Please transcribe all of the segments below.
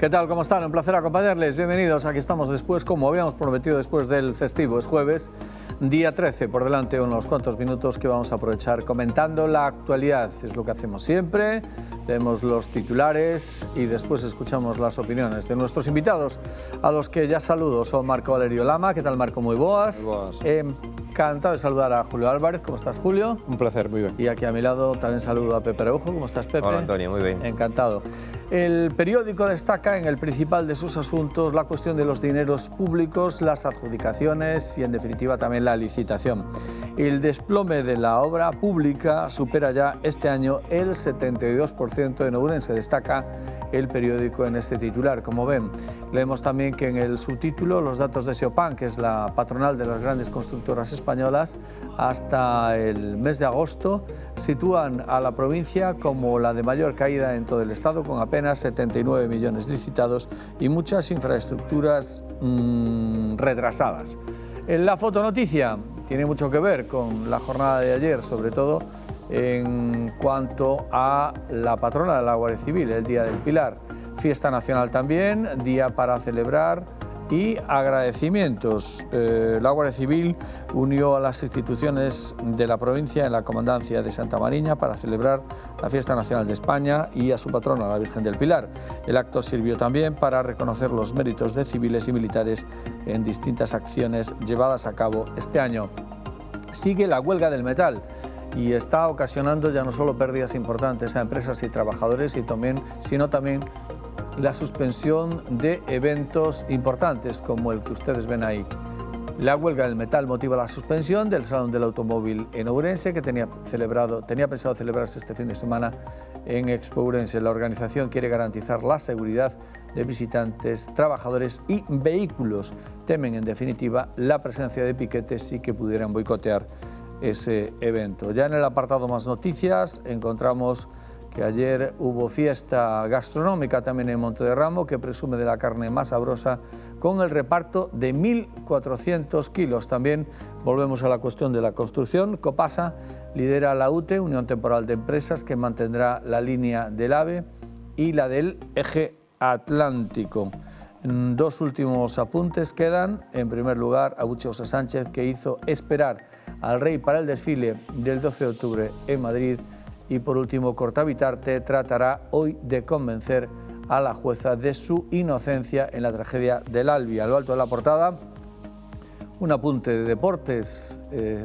¿Qué tal? ¿Cómo están? Un placer acompañarles. Bienvenidos. Aquí estamos después, como habíamos prometido, después del festivo. Es jueves, día 13. Por delante unos cuantos minutos que vamos a aprovechar comentando la actualidad. Es lo que hacemos siempre. Leemos los titulares y después escuchamos las opiniones de nuestros invitados, a los que ya saludo. Son Marco Valerio Lama. ¿Qué tal, Marco? Muy boas. Muy boas. Encantado de saludar a Julio Álvarez. ¿Cómo estás, Julio? Un placer, muy bien. Y aquí a mi lado también saludo a Pepe Araujo. ¿Cómo estás, Pepe? Hola, Antonio, muy bien. Encantado. El periódico destaca en el principal de sus asuntos la cuestión de los dineros públicos, las adjudicaciones y, en definitiva, también la licitación. El desplome de la obra pública supera ya este año el 72% en Ourense. Destaca el periódico en este titular. Como ven, leemos también que en el subtítulo los datos de Seopan, que es la patronal de las grandes constructoras españolas, hasta el mes de agosto sitúan a la provincia como la de mayor caída en todo el estado, con apenas 79 millones licitados y muchas infraestructuras retrasadas. En la fotonoticia tiene mucho que ver con la jornada de ayer, sobre todo en cuanto a la patrona de la Guardia Civil, el Día del Pilar. Fiesta nacional también, día para celebrar y agradecimientos. La Guardia Civil unió a las instituciones de la provincia en la Comandancia de Santa Mariña para celebrar la Fiesta Nacional de España y a su patrona, la Virgen del Pilar. El acto sirvió también para reconocer los méritos de civiles y militares en distintas acciones llevadas a cabo este año. Sigue la huelga del metal y está ocasionando ya no solo pérdidas importantes a empresas y trabajadores, sino también la suspensión de eventos importantes como el que ustedes ven ahí. La huelga del metal motiva la suspensión del Salón del Automóvil en Ourense, que tenía pensado celebrarse este fin de semana en Expo Ourense. La organización quiere garantizar la seguridad de visitantes, trabajadores y vehículos. Temen, en definitiva, la presencia de piquetes y que pudieran boicotear ese evento. Ya en el apartado más noticias encontramos que ayer hubo fiesta gastronómica también en Montederramo, que presume de la carne más sabrosa, con el reparto de 1.400 kilos. También volvemos a la cuestión de la construcción. Copasa lidera la UTE, Unión Temporal de Empresas, que mantendrá la línea del AVE y la del eje atlántico. Dos últimos apuntes quedan. En primer lugar, a Uche Osa Sánchez, que hizo esperar al rey para el desfile del 12 de octubre en Madrid. Y por último, Cortavitarte tratará hoy de convencer a la jueza de su inocencia en la tragedia del Albi. A lo alto de la portada, un apunte de deportes,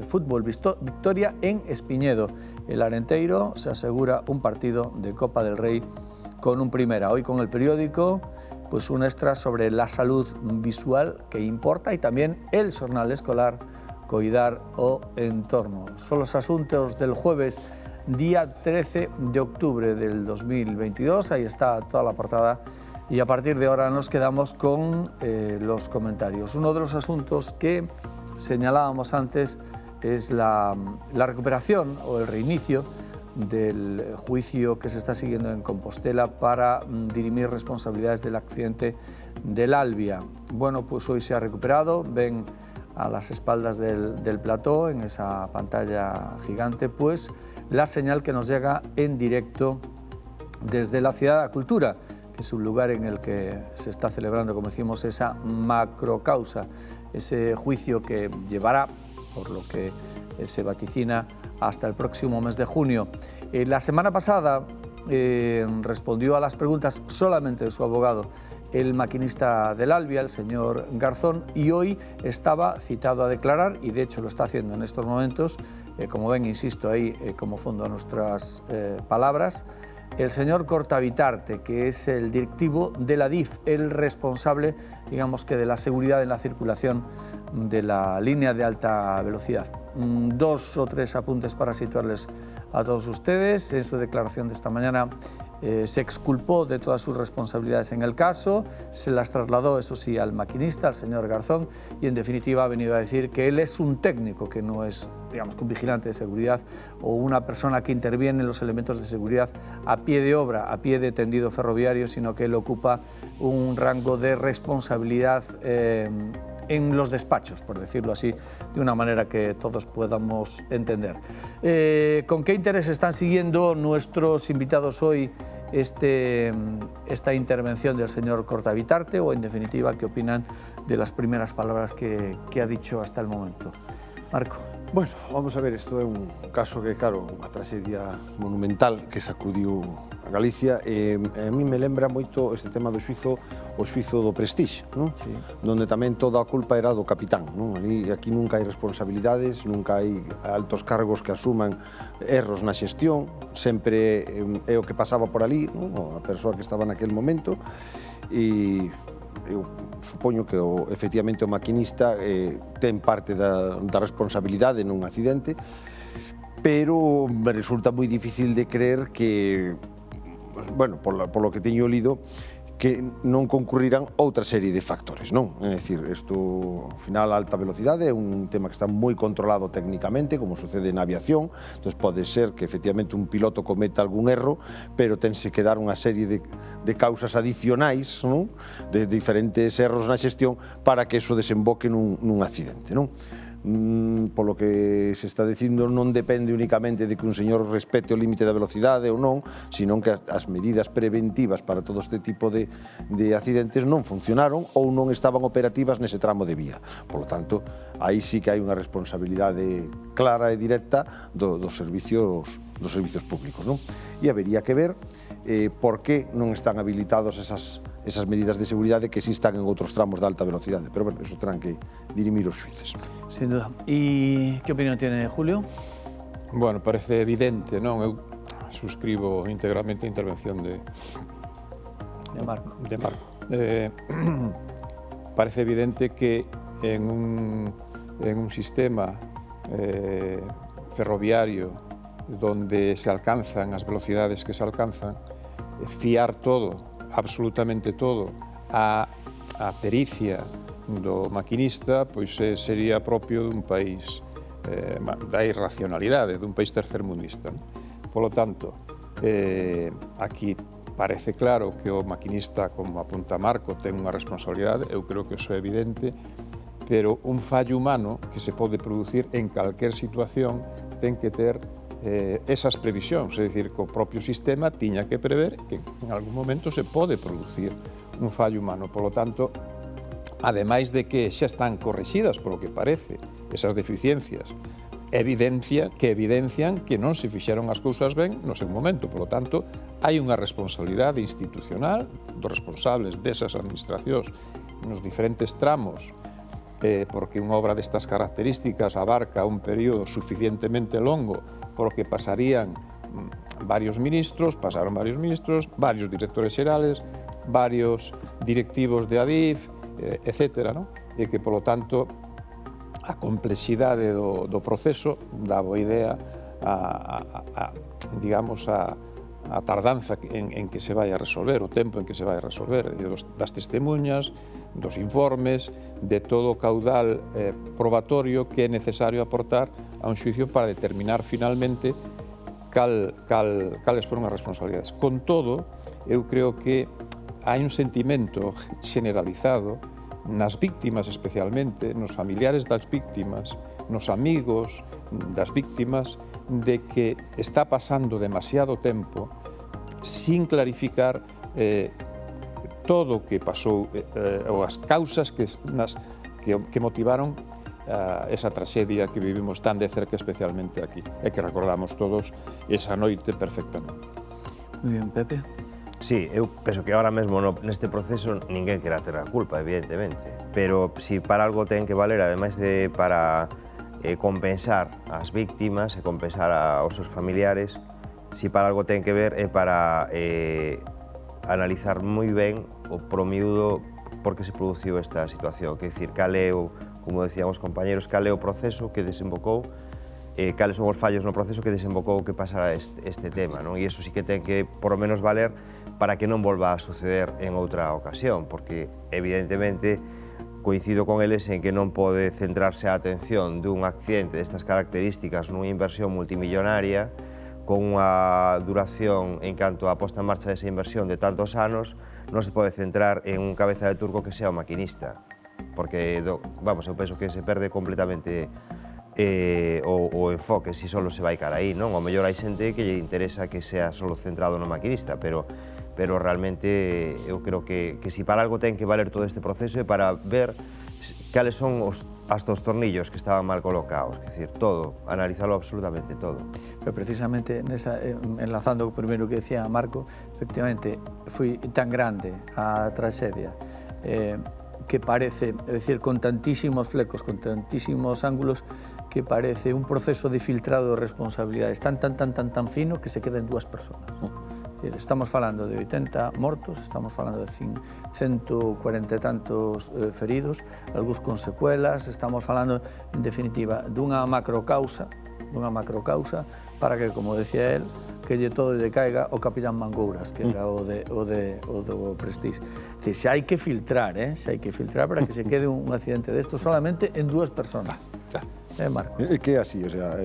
fútbol, victoria en Espiñedo. El Arenteiro se asegura un partido de Copa del Rey con un primera. Hoy con el periódico, pues un extra sobre la salud visual que importa y también el xornal escolar, Coidar o Entorno. Son los asuntos del jueves, día 13 de octubre del 2022, ahí está toda la portada y a partir de ahora nos quedamos con los comentarios. Uno de los asuntos que señalábamos antes es la recuperación o el reinicio del juicio que se está siguiendo en Compostela para dirimir responsabilidades del accidente del Albia. Bueno, pues hoy se ha recuperado, ven a las espaldas del plató, en esa pantalla gigante, pues la señal que nos llega en directo desde la Ciudad de la Cultura, que es un lugar en el que se está celebrando, como decimos, esa macrocausa, ese juicio que llevará, por lo que se vaticina, hasta el próximo mes de junio. La semana pasada respondió a las preguntas solamente de su abogado, el maquinista del Albia, el señor Garzón, y hoy estaba citado a declarar, y de hecho lo está haciendo en estos momentos, como ven, insisto ahí como fondo a nuestras palabras, el señor Cortavitarte, que es el directivo de la DIF, el responsable, digamos que de la seguridad en la circulación de la línea de alta velocidad. Dos o tres apuntes para situarles a todos ustedes. En su declaración de esta mañana se exculpó de todas sus responsabilidades en el caso, se las trasladó, eso sí, al maquinista, al señor Garzón, y en definitiva ha venido a decir que él es un técnico, que no es, digamos, un vigilante de seguridad o una persona que interviene en los elementos de seguridad a pie de obra, a pie de tendido ferroviario, sino que él ocupa un rango de responsabilidad en los despachos, por decirlo así, de una manera que todos podamos entender. ¿Con qué interés están siguiendo nuestros invitados hoy esta intervención del señor Cortavitarte o, en definitiva, qué opinan de las primeras palabras que ha dicho hasta el momento. Marco. Bueno, vamos a ver, isto é un caso que, claro, unha traxedia monumental que sacudiu a Galicia e a mí me lembra moito este tema do xuizo, o xuizo do Prestige, non? Sí. Donde tamén toda a culpa era do capitán, non? Aquí nunca hai responsabilidades, nunca hai altos cargos que asuman erros na xestión, sempre é o que pasaba por ali, non? A persoa que estaba naquel momento, e eu supoño que efectivamente o maquinista ten parte da responsabilidade nun accidente, pero me resulta moi difícil de creer que, bueno, por lo que teño lido, que non concurrirán outra serie de factores, non? É dicir, isto, ao final, a alta velocidade é un tema que está moi controlado técnicamente, como sucede na aviación, entón pode ser que efectivamente un piloto cometa algún erro, pero tense que dar unha serie de causas adicionais, non? De diferentes erros na xestión para que eso desemboque nun accidente, non? Polo que se está dicindo, non depende únicamente de que un señor respete o límite da velocidade ou non, senón que as medidas preventivas para todo este tipo de accidentes non funcionaron ou non estaban operativas nese tramo de vía. Por lo tanto, aí sí que hai unha responsabilidade clara e directa dos servicios públicos, non? E habería que ver por que non están habilitados esas medidas de seguridade que existan en outros tramos de alta velocidade. Pero, bueno, eso terán que dirimir os xuíces. Sin duda. E que opinión tiene Julio? Bueno, parece evidente, non? Eu suscribo integralmente a intervención de Marco. Parece evidente que en un sistema ferroviario donde se alcanzan as velocidades que se alcanzan, fiar todo, absolutamente todo, a pericia do maquinista, pois sería propio dun país da irracionalidade, dun país tercermundista. Polo tanto, aquí parece claro que o maquinista, como apunta Marco, ten unha responsabilidade, eu creo que iso é evidente, pero un fallo humano que se pode producir en calquer situación ten que ter esas previsións, é dicir, que o propio sistema tiña que prever que en algún momento se pode producir un fallo humano. Por lo tanto, ademais de que xa están correxidas, polo que parece, esas deficiencias, evidencian que non se fixeron as cousas ben no seu momento. Por lo tanto, hai unha responsabilidade institucional dos responsables desas administracións nos diferentes tramos, porque unha obra destas características abarca un período suficientemente longo polo que pasaron varios ministros, varios directores xerales, varios directivos de Adif, etc. E que, polo tanto, a complexidade do proceso dá boa idea digamos, a tardanza en que se vai a resolver, o tempo en que se vai a resolver, das testemunhas, dos informes, de todo o caudal probatorio que é necesario aportar a un xuicio para determinar finalmente cales foron as responsabilidades. Con todo, eu creo que hai un sentimento generalizado nas víctimas especialmente, nos familiares das víctimas, nos amigos das víctimas, de que está pasando demasiado tempo sin clarificar todo o que pasou ou as causas que motivaron esa traxedia que vivimos tan de cerca, especialmente aquí, e que recordamos todos esa noite perfectamente. Muy bien, Pepe. Sí, eu penso que ahora mesmo neste proceso ninguén quera ter a culpa, evidentemente, pero si para algo ten que valer, ademais de para compensar as víctimas e compensar aos seus familiares, si para algo ten que ver é para analizar moi ben o promiúdo por que se produciu esta situación, que é dicir, cal é o, como decían os compañeros, cal é o proceso que desembocou, cales son os fallos no proceso que desembocou que pasara este tema, non? E iso sí que ten que, por lo menos, valer para que non volva a suceder en outra ocasión, porque, evidentemente, coincido con eles en que non pode centrarse a atención dun accidente destas características nunha inversión multimillonaria con unha duración en canto a posta en marcha desa inversión de tantos anos, non se pode centrar en un cabeza de turco que sea o maquinista, porque, vamos, eu penso que se perde completamente o enfoque, si solo se vai cara aí, non? O mellor hai xente que lle interesa que sea solo centrado no maquinista, pero realmente eu creo que si para algo ten que valer todo este proceso é para ver cales son hasta os tornillos que estaban mal colocados, é dicir, todo, analizarlo absolutamente todo. Pero precisamente, enlazando o primeiro que decía Marco, efectivamente, foi tan grande a traxedia que parece, é dicir, con tantísimos flecos, con tantísimos ángulos, que parece un proceso de filtrado de responsabilidades tan fino que se queda en 2 persoas. Estamos falando de 80 mortos, estamos falando de 140 e tantos feridos, algúns con secuelas, estamos falando, en definitiva, dunha macrocausa para que, como decía él, que lle todo lle caiga o capitán Mangouras, que era o do Prestige. Se hai que filtrar, se hai que filtrar para que se quede un accidente desto solamente en 2 personas. Marco? É que é así, o sea,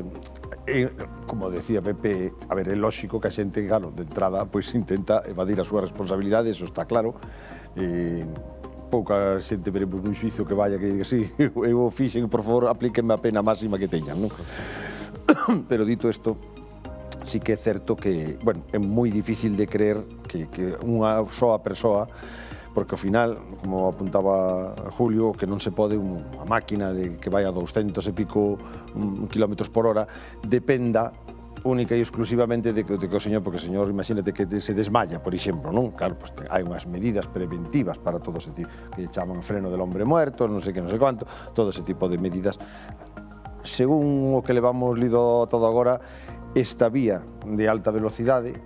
como decía Pepe, a ver, é lógico que a xente, claro, de entrada, pois intenta evadir as súas responsabilidades, eso está claro. Pouca xente veremos nun xuizo que vaya que diga, sí, eu o fixen, por favor, aplíquenme a pena máxima que teñan, non? Pero dito isto, sí que é certo que, bueno, é moi difícil de creer que unha soa persoa, porque ao final, como apuntaba Julio, que non se pode unha máquina que vai a 200 e pico kilómetros por hora dependa única e exclusivamente de que o señor, porque o señor, imagínate que se desmaya, por exemplo, non? Claro, pues hai unhas medidas preventivas para todo ese tipo, que chaman freno del hombre muerto, non sei que, non sei quanto, todo ese tipo de medidas. Según o que levamos lido todo agora, esta vía de alta velocidade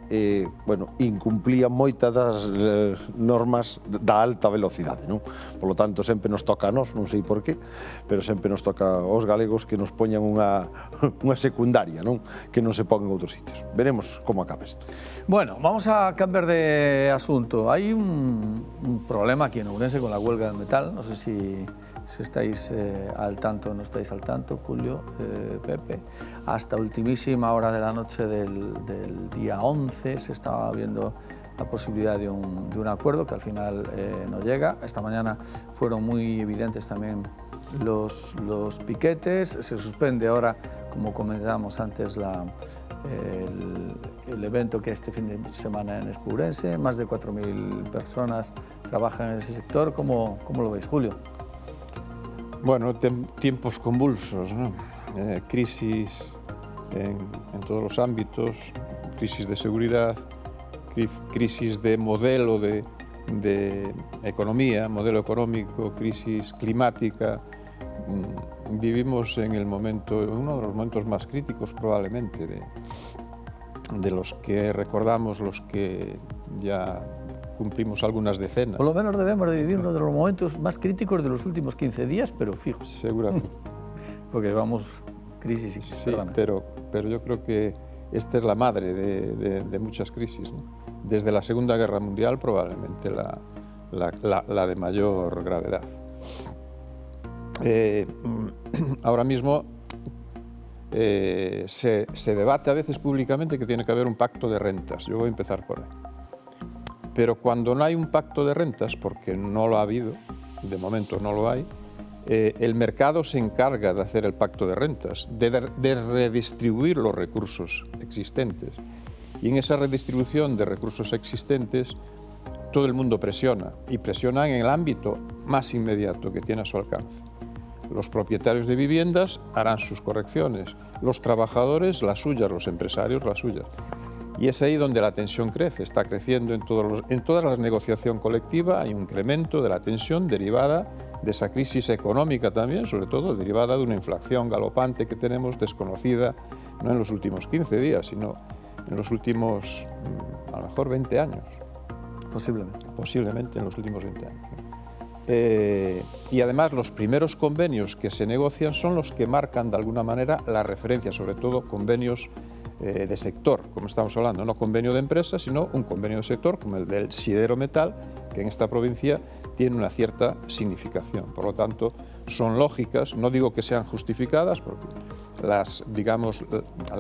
incumplía moitas das normas da alta velocidade, non? Por lo tanto, sempre nos toca a nós, non sei por qué, pero sempre nos toca aos galegos que nos poñan unha secundaria, non? Que non se pon en outros sitios. Veremos como acaba isto. Bueno, vamos a cambiar de asunto. Hay un problema aquí en Ourense con la huelga del metal, no sé si estáis al tanto o no estáis al tanto, Julio, Pepe. Hasta ultimísima hora de la noche del día 11 se estaba viendo la posibilidad de un acuerdo que al final no llega. Esta mañana fueron muy evidentes también los piquetes. Se suspende ahora, como comentábamos antes, el evento que este fin de semana en Ourense. Más de 4.000 personas trabajan en ese sector. ¿Cómo lo veis, Julio? Bueno, tiempos convulsos, ¿no? Crisis en todos los ámbitos, crisis de seguridad, crisis de modelo de economía, modelo económico, crisis climática. Vivimos en uno de los momentos más críticos probablemente de los que recordamos los que ya cumplimos algunas decenas. Por lo menos debemos de vivir uno de los momentos más críticos de los últimos 15 días, pero fijo. Seguramente. Porque vamos crisis y sí, pero yo creo que esta es la madre de muchas crisis, ¿no? Desde la Segunda Guerra Mundial probablemente la de mayor gravedad. Ahora mismo se debate a veces públicamente que tiene que haber un pacto de rentas. Yo voy a empezar por ahí. Pero cuando no hay un pacto de rentas, porque no lo ha habido, de momento no lo hay, el mercado se encarga de hacer el pacto de rentas, de redistribuir los recursos existentes. Y en esa redistribución de recursos existentes, todo el mundo presiona, y presiona en el ámbito más inmediato que tiene a su alcance. Los propietarios de viviendas harán sus correcciones, los trabajadores las suyas, los empresarios las suyas. Y es ahí donde la tensión crece, está creciendo en toda la negociación colectiva, hay un incremento de la tensión derivada de esa crisis económica también, sobre todo derivada de una inflación galopante que tenemos desconocida no en los últimos 15 días, sino en los últimos, a lo mejor, 20 años. Posiblemente en los últimos 20 años. Y además los primeros convenios que se negocian son los que marcan de alguna manera la referencia, sobre todo convenios de sector, como estamos hablando, no convenio de empresa, sino un convenio de sector como el del sidero metal, que en esta provincia tiene una cierta significación. Por lo tanto, son lógicas, no digo que sean justificadas, porque las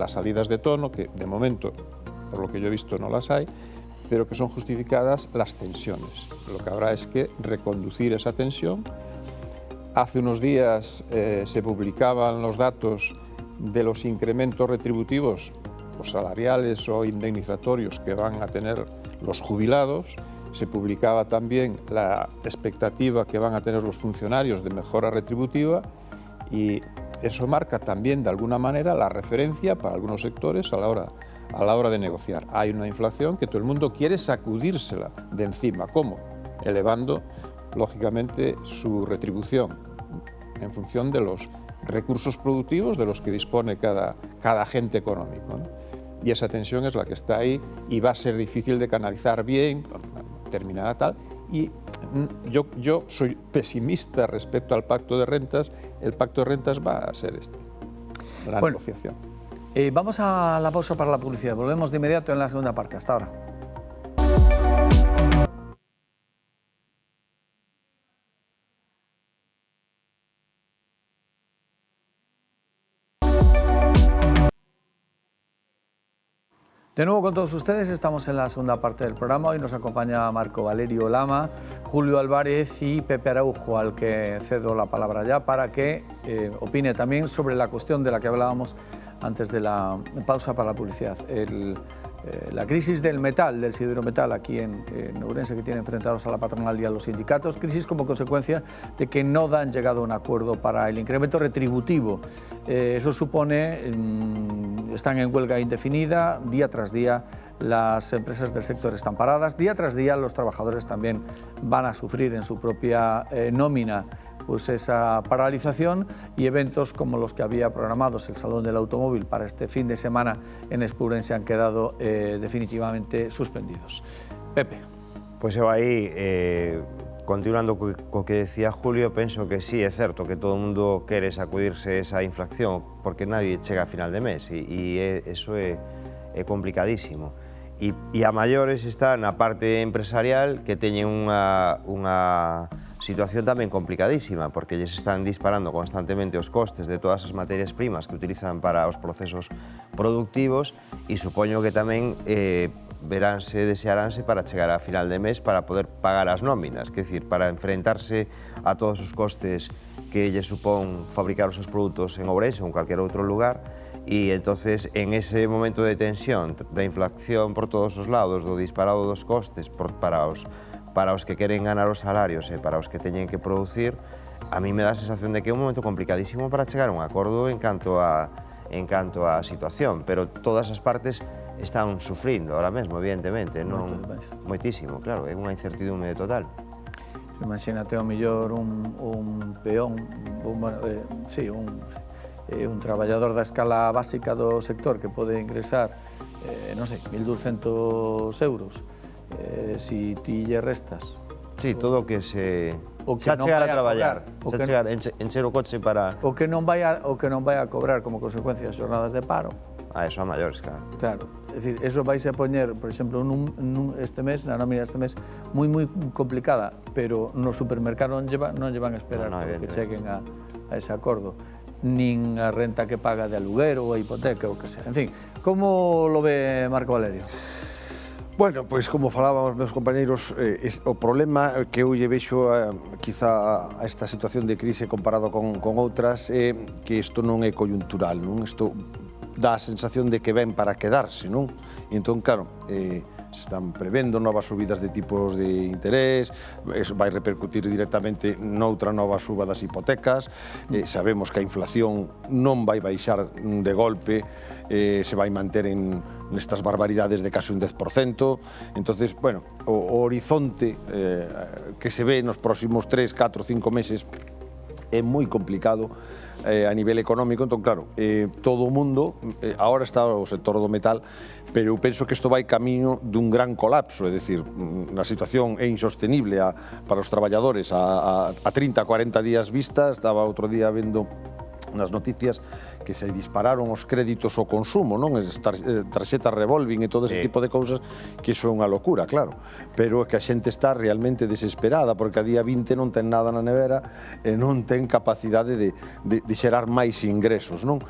salidas de tono, que de momento, por lo que yo he visto, no las hay, pero que son justificadas las tensiones. Lo que habrá es que reconducir esa tensión hace unos días se publicaban los datos de los incrementos retributivos, los salariales o indemnizatorios que van a tener los jubilados. Se publicaba también la expectativa que van a tener los funcionarios de mejora retributiva, y eso marca también de alguna manera la referencia para algunos sectores a la hora de negociar. Hay una inflación que todo el mundo quiere sacudírsela de encima. ¿Cómo? Elevando lógicamente su retribución en función de los recursos productivos de los que dispone cada agente económico, ¿no? Y esa tensión es la que está ahí, y va a ser difícil de canalizar bien, terminada tal. Y yo soy pesimista respecto al pacto de rentas. El pacto de rentas va a ser la negociación. Vamos a la pausa para la publicidad. Volvemos de inmediato en la segunda parte. Hasta ahora. De nuevo con todos ustedes, estamos en la segunda parte del programa. Hoy nos acompaña Marco Valerio Lama, Julio Álvarez y Pepe Araujo, al que cedo la palabra ya para que opine también sobre la cuestión de la que hablábamos antes de la pausa para la publicidad. La crisis del metal, del siderometal aquí en Ourense, que tiene enfrentados a la patronal y a los sindicatos, crisis como consecuencia de que no han llegado a un acuerdo para el incremento retributivo. Eso supone, están en huelga indefinida, día tras día las empresas del sector están paradas, día tras día los trabajadores también van a sufrir en su propia nómina pues esa paralización, y eventos como los que había programados el Salón del Automóvil para este fin de semana en Espourense han quedado definitivamente suspendidos. Pepe. Pois eu aí, continuando co que decía Julio, penso que sí, é certo que todo o mundo quere sacudirse esa inflación porque nadie chega a final de mes, e eso é complicadísimo. E a maiores está na parte empresarial, que teñen unha situación tamén complicadísima, porque lles están disparando constantemente os costes de todas as materias primas que utilizan para os procesos productivos, e supoño que tamén desearánse para chegar a final de mes para poder pagar as nóminas, que decir, para enfrentarse a todos os costes que lles supón fabricar os seus produtos en Ourense ou en calquer outro lugar. E entonces, en ese momento de tensión, da inflación por todos os lados, do disparado dos costes para os que queren ganar os salarios e para os que teñen que producir, a mí me dá a sensación de que é un momento complicadísimo para chegar a un acordo en canto a situación, pero todas as partes están sufrindo ahora mesmo, evidentemente, non moitísimo, claro, é unha incertidumbre total. Imagínate ao mellor un peón, un traballador da escala básica do sector que pode ingresar, non sei, 1.200 euros, si ti lle restas. Sí, todo o que se... xa chegar a traballar, xa chegar, encher o coche para... O que non vai a cobrar como consecuencia as jornadas de paro. Eso a maiores, claro. Claro, é dicir, eso vais a poñer, por exemplo, este mes, na nómina este mes, moi complicada, pero no supermercado non lle van a esperar que cheguen a ese acordo, nin a renta que paga de aluguer ou a hipoteca ou que sea. En fin, como lo ve Marco Valerio? Bueno, pois como falaban os meus compañeiros, o problema que eu lle vexo quizá a esta situación de crise comparado con outras é que isto non é coyuntural, non? Isto dá a sensación de que ven para quedarse, non? E entón, claro, se están prevendo novas subidas de tipos de interés, eso vai repercutir directamente noutra nova suba das hipotecas, sabemos que a inflación non vai baixar de golpe, se vai manter nestas barbaridades de casi un 10%, entonces, bueno, o horizonte que se ve nos próximos 3, 4, 5 meses é moi complicado a nivel económico. Entón, claro, todo o mundo, agora está o sector do metal, pero eu penso que isto vai camiño dun gran colapso, é dicir, a situación é insostenible para os traballadores a 30, 40 días vista. Estaba outro día vendo nas noticias que se dispararon os créditos ao consumo, non? As tarxetas revolving e todo ese tipo de cousas, que iso é unha locura, claro. Pero é que a xente está realmente desesperada, porque a día 20 non ten nada na nevera e non ten capacidade de xerar máis ingresos, non?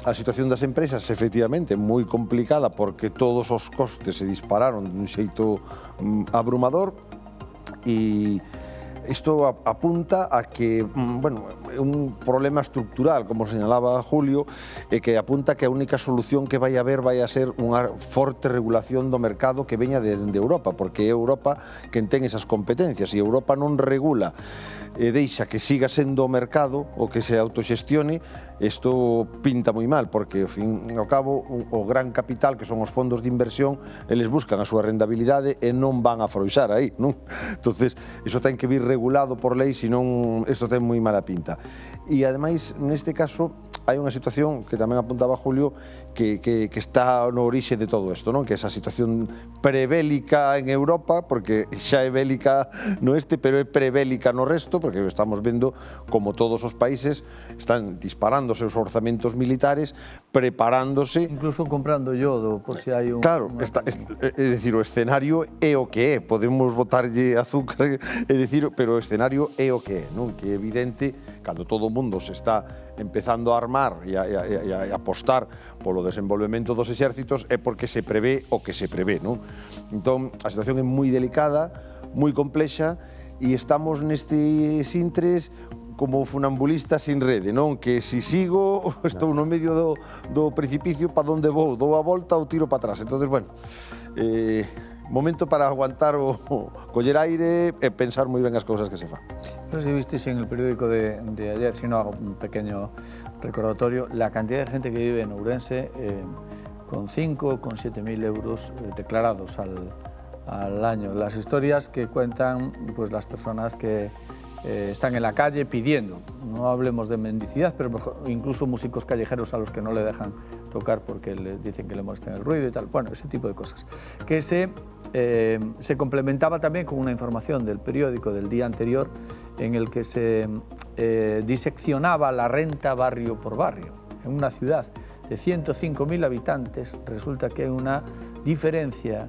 A situación das empresas, efectivamente, é moi complicada, porque todos os costes se dispararon dun xeito abrumador, e isto apunta a que, bueno, é un problema estructural, como señalaba Julio, e que apunta que a única solución que vai haber vai a ser unha forte regulación do mercado que veña desde Europa, porque é Europa quen ten esas competencias, e Europa non regula e deixa que siga sendo o mercado o que se autoxestione, isto pinta moi mal, porque, ao fin e ao cabo, o gran capital, que son os fondos de inversión, eles buscan a súa rentabilidade e non van a afrouxar aí, non? Entonces, iso ten que vir regulado por lei, senón isto ten moi mala pinta. E, ademais, neste caso, hai unha situación que tamén apuntaba Julio que está no orixe de todo isto, non? Que esa situación prebélica en Europa, porque xa é bélica no este, pero é prebélica no resto, porque estamos vendo como todos os países están disparando os seus orzamentos militares, preparándose... Incluso comprando yodo, por si hai un... Claro, é dicir, o escenario é o que é, podemos botarlle azúcar, é dicir, pero o escenario é o que é, non? Que é evidente, cando todo o mundo se está empezando a armar e a apostar polo desenvolvemento dos exércitos, é porque se prevé o que se prevé, non? Entón, a situación é moi delicada, moi complexa, e estamos nestes intres como funambulistas sin rede, non? Que se sigo, estou no medio do precipicio, para onde vou? Dou a volta ou tiro para atrás? Entonces, bueno, momento para aguantar o coller aire e pensar moi ben as cousas que se fan. No sé si visteis en el periódico de ayer, si no hago un pequeño recordatorio, la cantidad de gente que vive en Ourense con 5 con 7.000 euros declarados al año. Las historias que cuentan pues, las personas que están en la calle pidiendo, no hablemos de mendicidad, pero incluso músicos callejeros a los que no le dejan tocar porque le dicen que le molestan el ruido y tal, bueno, ese tipo de cosas. Que se complementaba también con una información del periódico del día anterior en el que se diseccionaba la renta barrio por barrio. En una ciudad de 105.000 habitantes resulta que hay una diferencia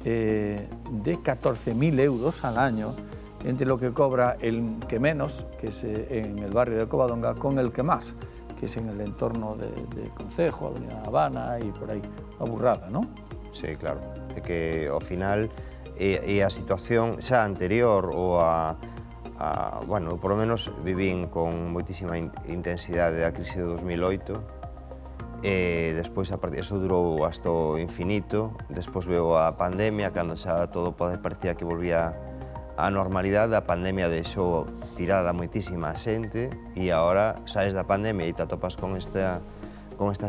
de 14.000 euros al año entre lo que cobra el que menos, que es en el barrio de Covadonga, con el que más, que es en el entorno de Concejo, Avenida Habana y por ahí, a burrada, ¿no? Sí, claro, é que ao final é a situación xa anterior ou bueno, por lo menos vivín con moitísima intensidade a crise de 2008 e despois eso durou hasta o infinito, despois veo a pandemia, cando xa todo parecía que volvía a normalidade, a pandemia deixou tirada moitísima xente e agora saes da pandemia e te atopas con esta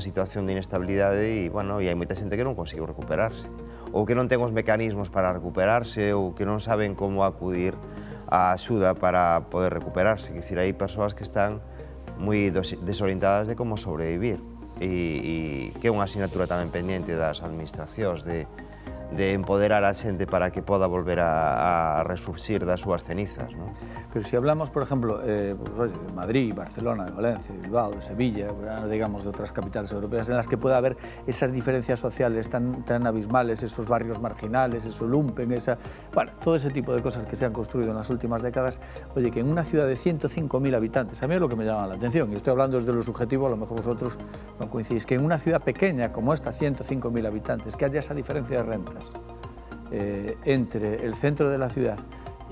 situación de inestabilidade e, bueno, e hai moita xente que non conseguiu recuperarse ou que non ten os mecanismos para recuperarse ou que non saben como acudir a axuda para poder recuperarse. Quer dicir, hai persoas que están moi desorientadas de como sobrevivir e que é unha asignatura tamén pendiente das administracións de empoderar a xente para que poda volver a resurxir das súas cenizas, ¿no? Pero si hablamos, por ejemplo, pues, oye, de Madrid, Barcelona, de Valencia, de Bilbao, de Sevilla, digamos de otras capitales europeas, en las que pueda haber esas diferencias sociales tan abismales, esos barrios marginales, eso lumpen, bueno, todo ese tipo de cosas que se han construido en las últimas décadas, oye, que en una ciudad de 105.000 habitantes, a mí es lo que me llama la atención, y estoy hablando desde lo subjetivo, a lo mejor vosotros no coincidís, que en una ciudad pequeña como esta, 105.000 habitantes, que haya esa diferencia de rentas entre el centro de la ciudad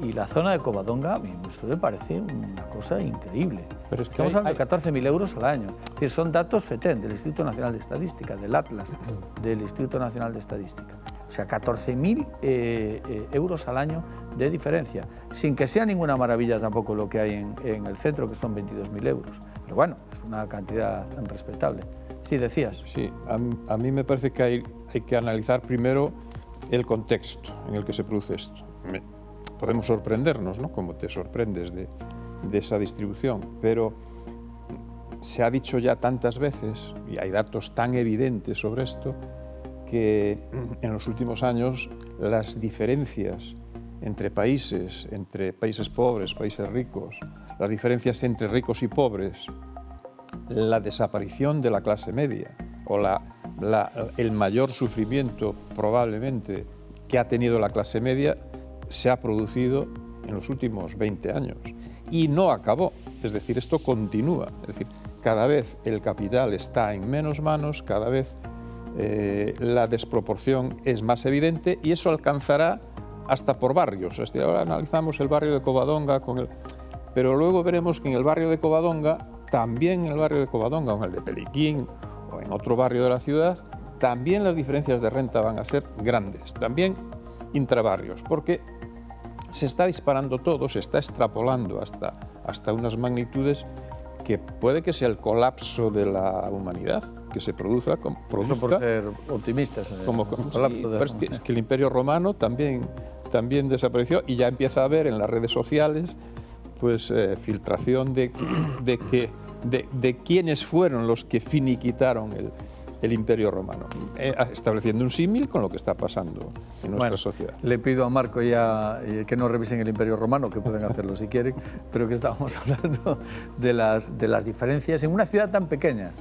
y la zona de Covadonga, a mí eso me parece una cosa increíble. Pero es que estamos hablando de 14.000 euros al año. Es decir, son datos FETEN, del Instituto Nacional de Estadística, del Atlas del Instituto Nacional de Estadística. O sea, 14.000 euros al año de diferencia, sin que sea ninguna maravilla tampoco lo que hay en el centro, que son 22.000 euros. Pero bueno, es una cantidad respetable. Sí, decías. Sí, a mí me parece que hay que analizar primero el contexto en el que se produce esto. Podemos sorprendernos, ¿no? Como te sorprendes de esa distribución, pero se ha dicho ya tantas veces, y hay datos tan evidentes sobre esto, que en los últimos años las diferencias entre países pobres, países ricos, las diferencias entre ricos y pobres, la desaparición de la clase media o el mayor sufrimiento probablemente que ha tenido la clase media se ha producido en los últimos 20 años y no acabó, es decir, esto continúa, es decir, cada vez el capital está en menos manos, cada vez la desproporción es más evidente y eso alcanzará hasta por barrios. Ahora analizamos el barrio de Covadonga, pero luego veremos que en el barrio de Covadonga, también en el barrio de Covadonga, o en el de Peliquín, o en otro barrio de la ciudad, también las diferencias de renta van a ser grandes, también intrabarrios, porque se está disparando todo, se está extrapolando hasta unas magnitudes que puede que sea el colapso de la humanidad, que se produzca. Eso por ser optimistas. Es que el Imperio Romano también desapareció y ya empieza a haber en las redes sociales pues filtración de quiénes fueron los que finiquitaron el Imperio Romano, estableciendo un símil con lo que está pasando en nuestra sociedad. Le pido a Marco ya que no revisen el Imperio Romano, que pueden hacerlo si quieren, pero que estábamos hablando de las diferencias en una ciudad tan pequeña.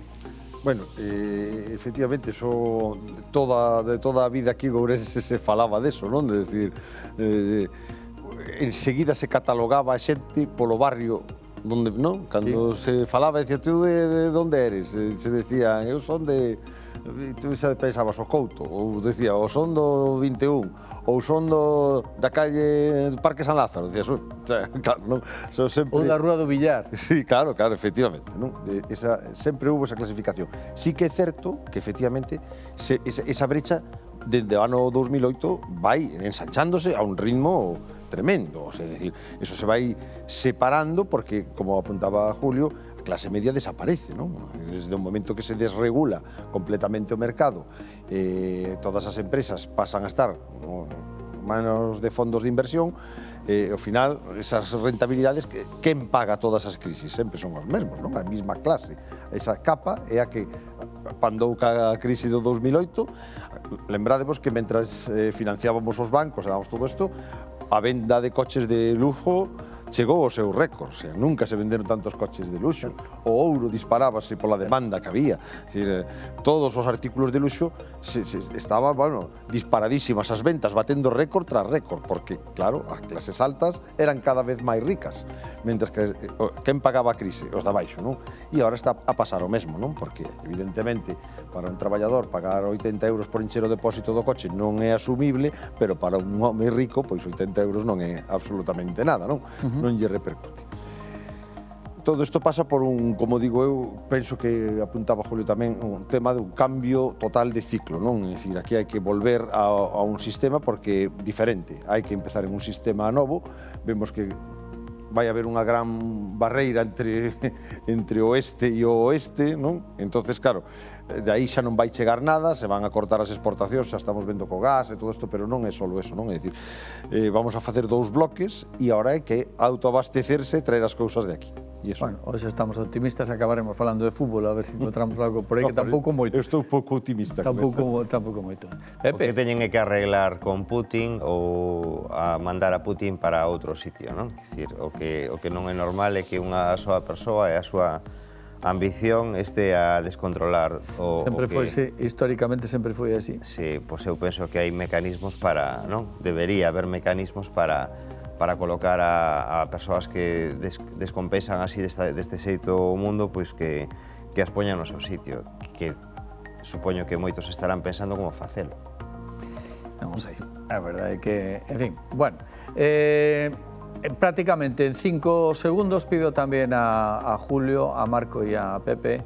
Bueno, efectivamente, de toda a vida aquí en Ourense se falaba deso, non? De decir, enseguida se catalogaba a xente polo barrio donde, non? Cando se falaba, decía, tú de onde eres? Se decía, eu son de... Tú xa pensabas o Couto, ou decía, o son do 21, ou son da calle Parque San Lázaro, decías, claro, non? Ou da Rúa do Villar. Sí, claro, efectivamente, non? Sempre hubo esa clasificación. Sí que é certo que, efectivamente, esa brecha, desde o ano 2008, vai ensanchándose a un ritmo tremendo, o sea, es decir, eso se vai separando porque, como apuntaba Julio, a clase media desaparece, non? Desde o momento que se desregula completamente o mercado, todas as empresas pasan a estar en manos de fondos de inversión, ao final, esas rentabilidades, quen paga todas as crisis? Sempre son os mesmos, non? A mesma clase. Esa capa é a que pandou ca crise do 2008. Lembradevos que mentras financiábamos os bancos e dábamos todo isto, a venda de coches de lujo chegou ao seu récord, o sea, nunca se venderon tantos coches de luxo. O ouro disparábase pola demanda que había. Es decir, todos os artículos de luxo estaban, bueno, disparadísimas as ventas, batendo récord tras récord, porque, claro, as clases altas eran cada vez máis ricas, mentras que quen pagaba a crise? Os de baixo, non? E agora está a pasar o mesmo, non? Porque, evidentemente, para un traballador pagar 80 euros por encher o depósito do coche non é asumible, pero para un home rico, pois 80 euros non é absolutamente nada, non? Non lle repercute. Todo isto pasa por como digo eu, penso que apuntaba Julio tamén, un tema de un cambio total de ciclo, non? É dicir, aquí hai que volver a un sistema porque é diferente, hai que empezar en un sistema novo, vemos que vai haber unha gran barreira entre o este e o oeste, non? Entonces, claro, de aí xa non vai chegar nada, se van a cortar as exportacións, xa estamos vendo co gas e todo isto, pero non é só eso, non? É dicir, vamos a facer 2 bloques e agora é que autoabastecerse e traer as cousas de aquí. Bueno, hoxe estamos optimistas, acabaremos falando de fútbol, a ver se encontramos algo por aí, que tampouco moito. Eu estou pouco optimista. Tampouco moito. O que teñen que arreglar con Putin ou a mandar a Putin para outro sitio, non? É dicir, o que non é normal é que unha soa persoa e a súa ambición este a descontrolar o sempre foi, sí, históricamente sempre foi así. Sí, pois eu penso que hai mecanismos para, non? Debería haber mecanismos para colocar a persoas que descompensan así deste xeito o mundo, pois que as poñan no seu sitio, que supoño que moitos estarán pensando como facelo. Non sei, a verdade é que, en fin, bueno, prácticamente en 5 segundos pido también a Julio, a Marco y a Pepe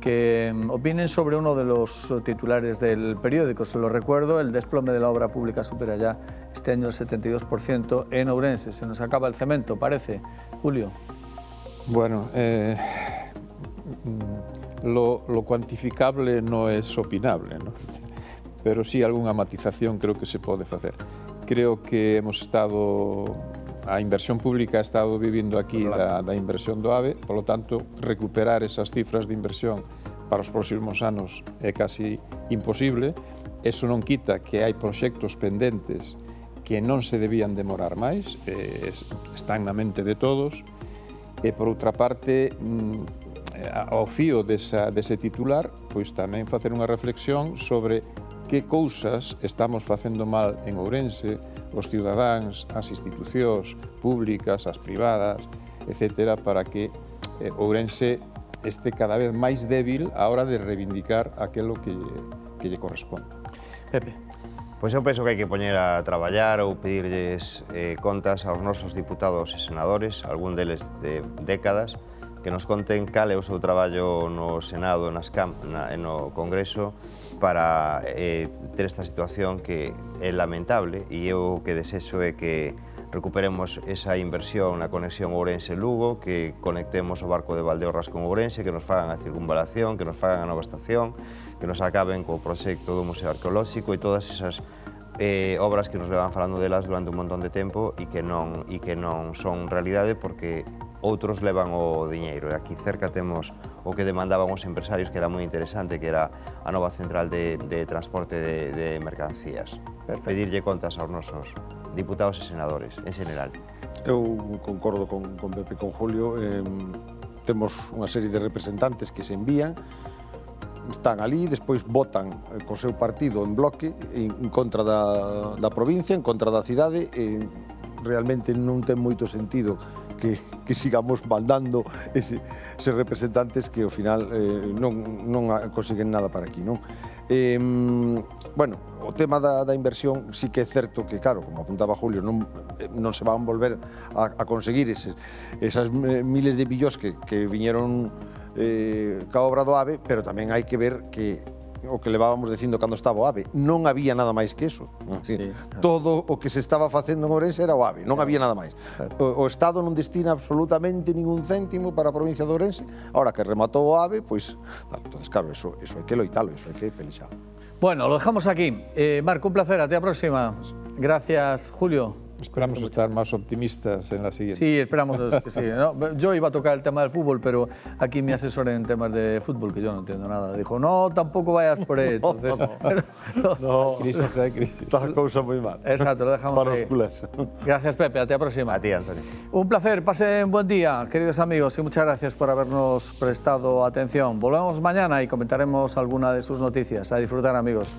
que opinen sobre uno de los titulares del periódico. Se lo recuerdo, el desplome de la obra pública supera ya este año el 72% en Ourense. Se nos acaba el cemento, parece. Julio. Bueno, lo cuantificable no es opinable, ¿no? Pero sí alguna matización creo que se pode facer. Creo que hemos estado... A inversión pública ha estado vivindo aquí da inversión do AVE, polo tanto, recuperar esas cifras de inversión para os próximos anos é casi imposible. Eso non quita que hai proxectos pendentes que non se debían demorar máis, están na mente de todos, e por outra parte, ao fío dese titular, pois tamén facer unha reflexión sobre que cousas estamos facendo mal en Ourense, os cidadáns, as institucións públicas, as privadas, etc., para que Ourense este cada vez máis débil a hora de reivindicar aquilo que lle corresponde. Pepe. Pois eu penso que hai que poñer a traballar ou pedirlles contas aos nosos diputados e senadores, algún deles de décadas, que nos conten cal é o seu traballo no Senado, no Congreso, para ter esta situación que é lamentable, e eu que desexo é que recuperemos esa inversión na conexión Ourense-Lugo, que conectemos o barco de Valdeorras con Ourense, que nos fagan a circunvalación, que nos fagan a nova estación, que nos acaben co proxecto do Museo Arqueolóxico e todas esas obras que nos levan falando delas durante un montón de tempo e que non son realidade porque outros levan o diñeiro. E aquí cerca temos o que demandaban os empresarios, que era moi interesante, que era a nova central de transporte de mercancías. Pedirlle contas aos nosos diputados e senadores, en general. Eu concordo con Pepe e con Julio. Temos unha serie de representantes que se envían, están ali, despois votan co seu partido en bloque en contra da provincia, en contra da cidade, e realmente non ten moito sentido que sigamos mandando eses representantes que ao final non consiguen nada para aquí, non? Bueno, o tema da inversión sí que é certo que, claro, como apuntaba Julio, non se van volver a conseguir esas miles de billóns que viñeron ca obra do AVE, pero tamén hai que ver que o que levábamos dicindo cando estaba o AVE, non había nada máis que eso. Sí, claro. Todo o que se estaba facendo en Ourense era o AVE, non había nada máis. O Estado non destina absolutamente ningún céntimo para a provincia de Ourense. Ahora que rematou o AVE, pois, entonces, claro, eso hai que loitalo, eso hai que pelexalo. Bueno, lo dejamos aquí. Marco, un placer, hasta la próxima. Gracias, Julio. Esperamos estar más optimistas en la siguiente. Sí, esperamos que sí, ¿no? Yo iba a tocar el tema del fútbol, pero aquí mi asesor en temas de fútbol, que yo no entiendo nada, dijo, no, tampoco vayas por ahí. Entonces, no, crisis hay crisis. Está la cosa muy mal. Exacto, lo dejamos para ahí. Los culés. Gracias, Pepe, hasta la próxima. A ti, Antonio. Un placer, pasen buen día, queridos amigos, y muchas gracias por habernos prestado atención. Volvemos mañana y comentaremos alguna de sus noticias. A disfrutar, amigos.